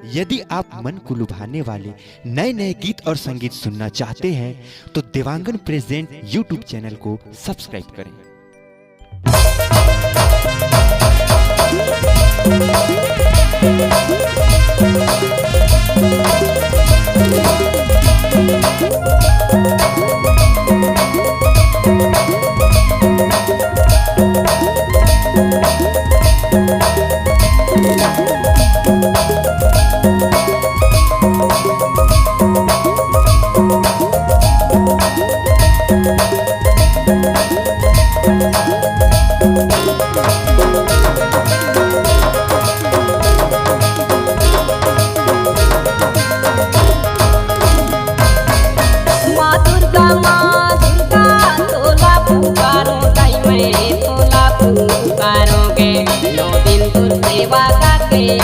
यदि आप मन को लुभाने वाले नए नए गीत और संगीत सुनना चाहते हैं तो देवांगन प्रेजेंट यूट्यूब चैनल को सब्सक्राइब करें।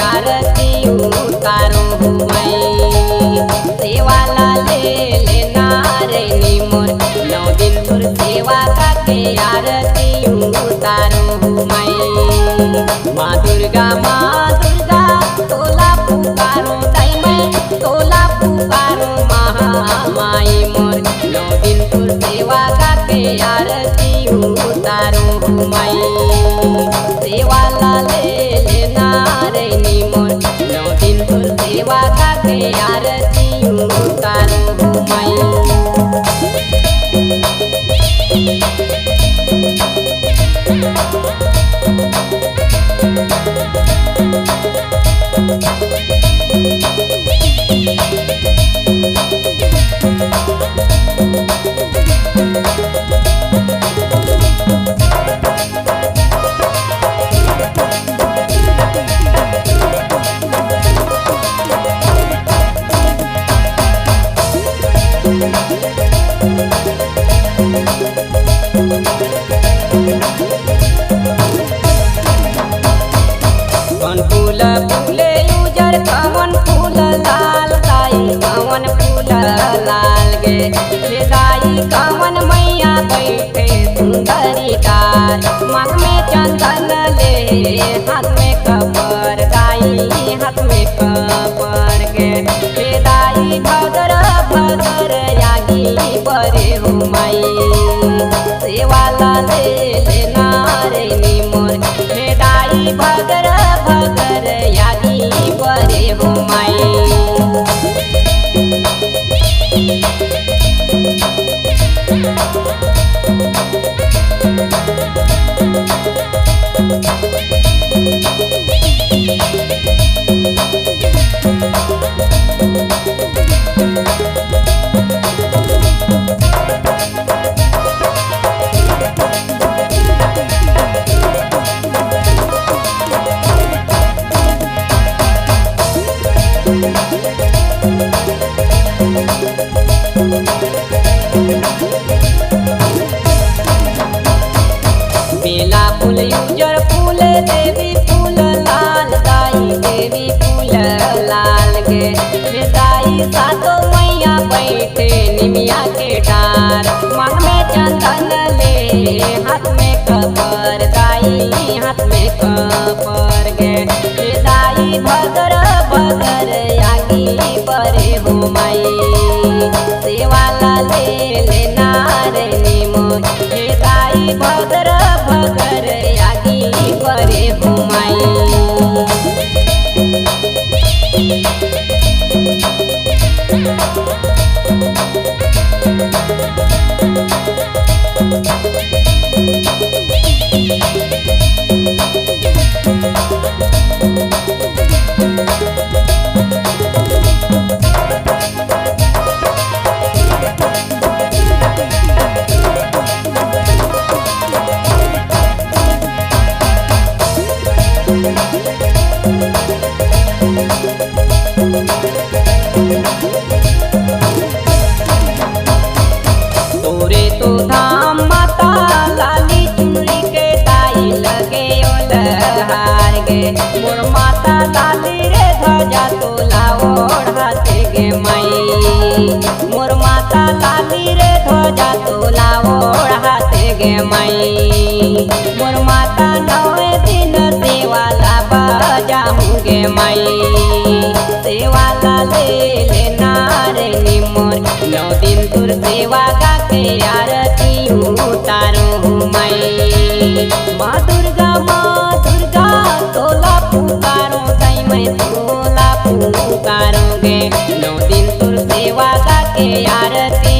आरती उतारो मैं सेवा ले लेना रे निमोर 9 दिन तुर सेवा के आरती उतारो मैं। माँ दुर्गा तोला पुकारो ताई मैं तोला पुकारो महामाई मोर 9 दिन तुर सेवा के आरती उतारो मैं सेवा ले लेना रे निमोर 9 दिन तुर सेवा के आरती उतारो मैं। फूल फूले उजर कवन फूल लाल दाई कवन फूल लाल गे दाई कवन मैया बैठे सुंदरी डार मांग में चंदन ले हाथ में कपर दाई हाथ में कपर गे दाई भदर भदर यागी बरे हो माई सेवा ले लेना रे निमोर दाई भदर भगर यागी बरे हो माई। बेला फूल उजर फूल देवी फूल लाल दाई देवी फूल लाल गे दाई सातो मैया बैठे निमिया के डार मांग में चंदन ले हाथ में कपर दाई हाथ में कपर गे दाई भदर भदर यागी बरे हो माई सेवा ले लेना रे निमोर दाई भदर भगर यागी बरे हो माई। तोरे तो धाम माता लाली चुनरी के दाई लगे ओलहार गे मोर माता लाली रे ध्वजा तोला ओढ़ाते गे माई मोर माता लाली रे ध्वजा तोला ओढ़ाते गे माई मोर माता 9 दिन सेवा ला बजाऊंगे माई। पुकारोगे, 9 दिन तुर सेवा का के आरती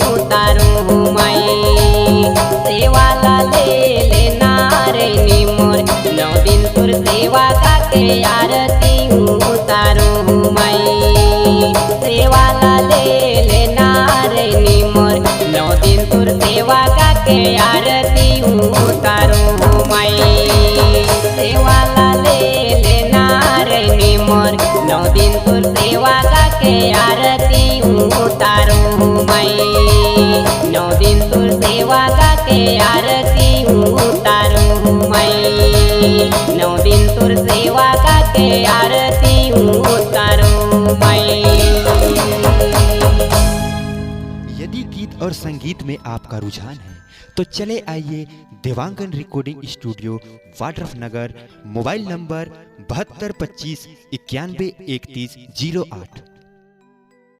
उतारूं मैं। सेवा ला ले लेना रे निमोर, 9 दिन तुर सेवा का के आरती उतारूं मैं। सेवा ला ले लेना रे निमोर, 9 दिन तुर सेवा का के आरती उतारूं मैं। सेवा ला ले लेना रे निमोर, 9 दिन तुर सेवा का के आरती उतारूं मैं। 9 दिन तुर सेवा का के आरती उतारूं मैं। 9 दिन तुर सेवा का के आरती उतारूं मैं। यदि गीत और संगीत में आपका रुझान है तो चले आइए देवांगन रिकॉर्डिंग स्टूडियो वाड्रफ नगर, मोबाइल नंबर 7225 91 31 08।